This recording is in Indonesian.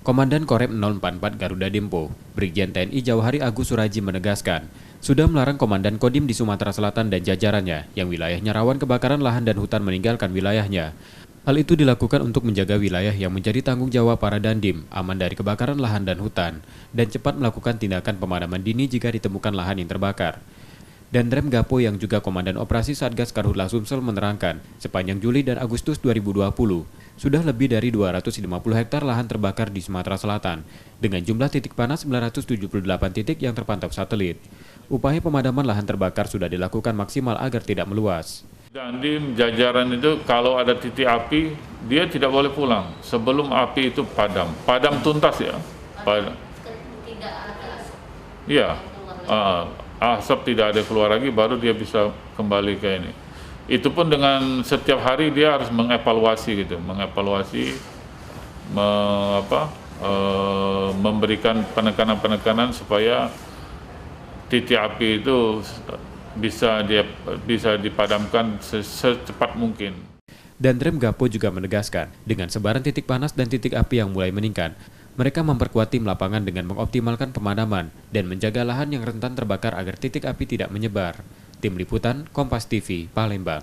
Komandan Korem 044 Garuda Dempo, Brigjen TNI Jauhari Agus Suraji menegaskan, sudah melarang Komandan Kodim di Sumatera Selatan dan jajarannya yang wilayahnya rawan kebakaran lahan dan hutan meninggalkan wilayahnya. Hal itu dilakukan untuk menjaga wilayah yang menjadi tanggung jawab para dandim, aman dari kebakaran lahan dan hutan, dan cepat melakukan tindakan pemadaman dini jika ditemukan lahan yang terbakar. Danrem Gapo yang juga Komandan Operasi Satgas Karhutla Sumsel menerangkan, sepanjang Juli dan Agustus 2020, sudah lebih dari 250 hektar lahan terbakar di Sumatera Selatan, dengan jumlah titik panas 978 titik yang terpantau satelit. Upaya pemadaman lahan terbakar sudah dilakukan maksimal agar tidak meluas. Dandim jajaran itu kalau ada titik api, dia tidak boleh pulang sebelum api itu padam. Padam tuntas ya. Padam. Tidak ada asap. Iya. Asap tidak ada keluar lagi, baru dia bisa kembali ke ini. Itu pun dengan setiap hari dia harus mengevaluasi gitu, memberikan penekanan-penekanan supaya titik api itu bisa dipadamkan secepat mungkin. Danrem Gapo juga menegaskan, dengan sebaran titik panas dan titik api yang mulai meningkat, mereka memperkuat tim lapangan dengan mengoptimalkan pemadaman dan menjaga lahan yang rentan terbakar agar titik api tidak menyebar. Tim Liputan, Kompas TV, Palembang.